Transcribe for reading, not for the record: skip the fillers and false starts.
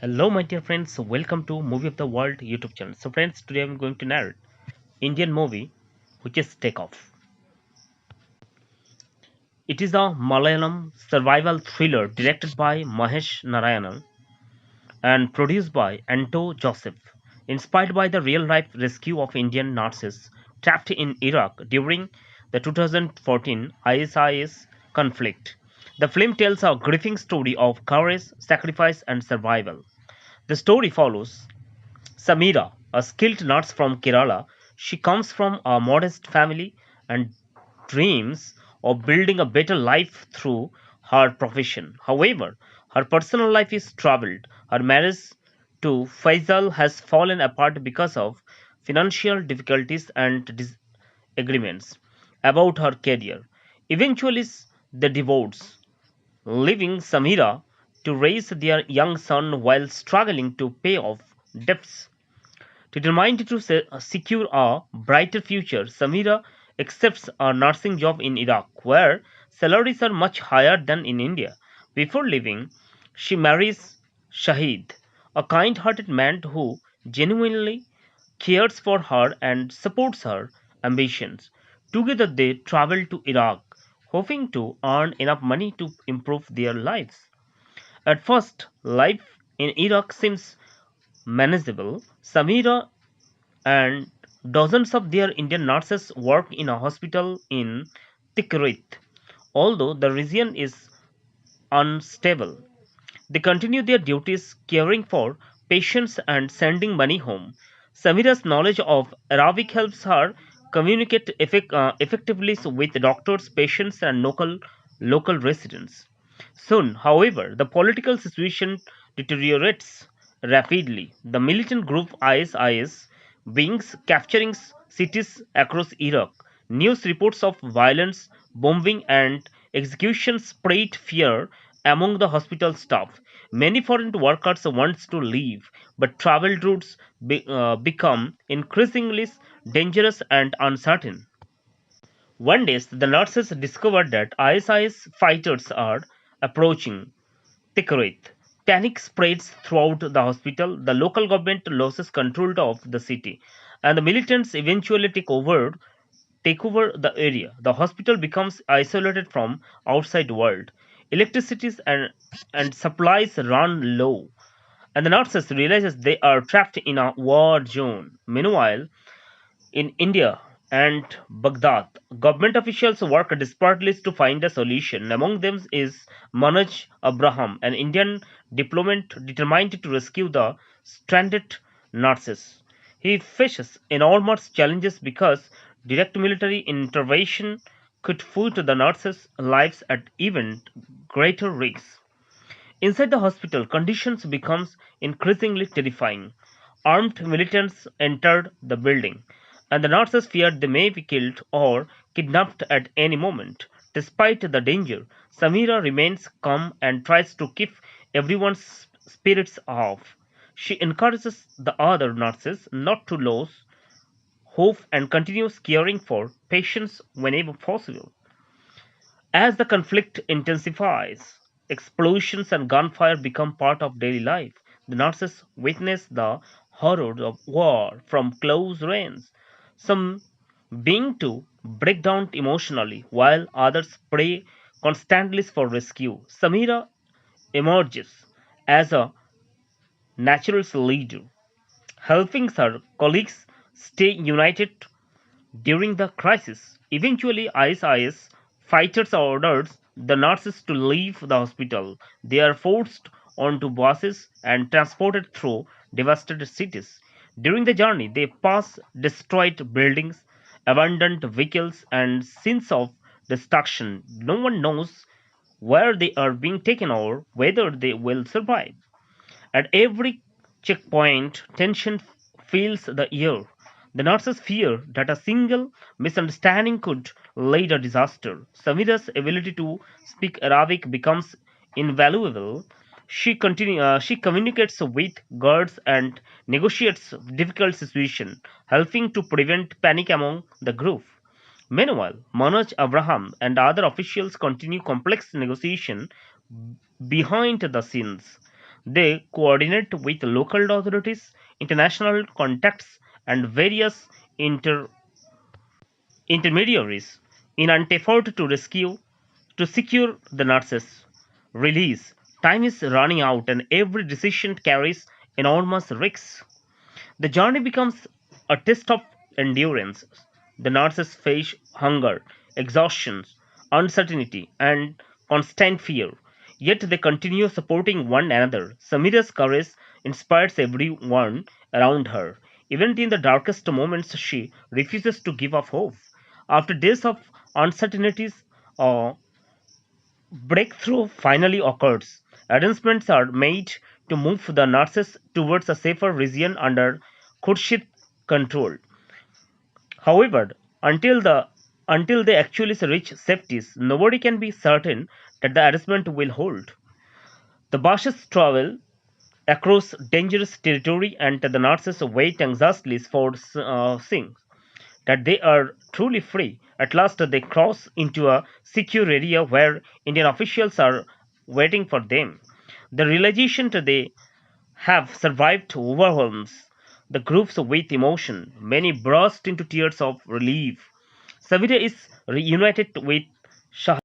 Hello, my dear friends. Welcome to Movie of the World YouTube channel. So, friends, today I'm going to narrate Indian movie, which is Takeoff. It is a Malayalam survival thriller directed by Mahesh Narayanan and produced by Anto Joseph, inspired by the real-life rescue of Indian nurses trapped in Iraq during the 2014 ISIS conflict. The film tells a gripping story of courage, sacrifice, and survival. The story follows Samira, a skilled nurse from Kerala. She comes from a modest family and dreams of building a better life through her profession. However, her personal life is troubled. Her marriage to Faisal has fallen apart because of financial difficulties and disagreements about her career. Eventually, they divorce, leaving Samira to raise their young son while struggling to pay off debts. Determined to secure a brighter future, Samira accepts a nursing job in Iraq, where salaries are much higher than in India. Before leaving, she marries Shahid, a kind hearted man who genuinely cares for her and supports her ambitions. Together, they travel to Iraq, hoping to earn enough money to improve their lives. At first, life in Iraq seems manageable. Samira and dozens of their Indian nurses work in a hospital in Tikrit. Although the region is unstable, they continue their duties caring for patients and sending money home. Samira's knowledge of Arabic helps her communicate effectively with doctors, patients, and local residents. Soon, however, the political situation deteriorates rapidly. The militant group ISIS begins capturing cities across Iraq. News reports of violence, bombing, and execution spread fear among the hospital staff. Many foreign workers want to leave, but travel routes become increasingly dangerous and uncertain. One day, the nurses discovered that ISIS fighters are approaching Tikrit. Panic spreads throughout the hospital. The local government loses control of the city, and the militants eventually take over the area. The hospital becomes isolated from outside world. Electricity and supplies run low, and the nurses realizes they are trapped in a war zone. Meanwhile, in India and Baghdad, government officials work desperately to find a solution. Among them is Manoj Abraham, an Indian diplomat determined to rescue the stranded nurses. He faces enormous challenges because direct military intervention could put the nurses' lives at even greater risk. Inside the hospital, conditions becomes increasingly terrifying. Armed militants entered the building, and the nurses feared they may be killed or kidnapped at any moment. Despite the danger, Samira remains calm and tries to keep everyone's spirits up. She encourages the other nurses not to lose hope and continues caring for patients whenever possible. As the conflict intensifies, explosions and gunfire become part of daily life. The nurses witness the horrors of war from close range, some being to break down emotionally, while others pray constantly for rescue. Samira emerges as a natural leader, helping her colleagues stay united during the crisis. Eventually, ISIS fighters ordered the nurses to leave the hospital. They are forced onto buses and transported through devastated cities. During the journey, they pass destroyed buildings, abandoned vehicles, and scenes of destruction. No one knows where they are being taken or whether they will survive. At every checkpoint, tension fills the air. The nurses fear that a single misunderstanding could lead to disaster. Samira's ability to speak Arabic becomes invaluable. She communicates with guards and negotiates difficult situations, helping to prevent panic among the group. Meanwhile, Manoj Abraham and other officials continue complex negotiation behind the scenes. They coordinate with local authorities, international contacts, and various inter- intermediaries in an effort to secure the nurse's release. Time is running out, and every decision carries enormous risks. The journey becomes a test of endurance. The nurses face hunger, exhaustion, uncertainty, and constant fear. Yet they continue supporting one another. Samira's courage inspires everyone around her. Even in the darkest moments, she refuses to give up hope. After days of uncertainties, a breakthrough finally occurs. Arrangements are made to move the nurses towards a safer region under Khurshid control. However, until they actually reach safety, nobody can be certain that the arrangement will hold. The buses travel across dangerous territory, and the nurses wait anxiously for seeing that they are truly free. At last, they cross into a secure area where Indian officials are waiting for them. The realization that they have survived overwhelms the groups with emotion. Many burst into tears of relief. Savita is reunited with Shah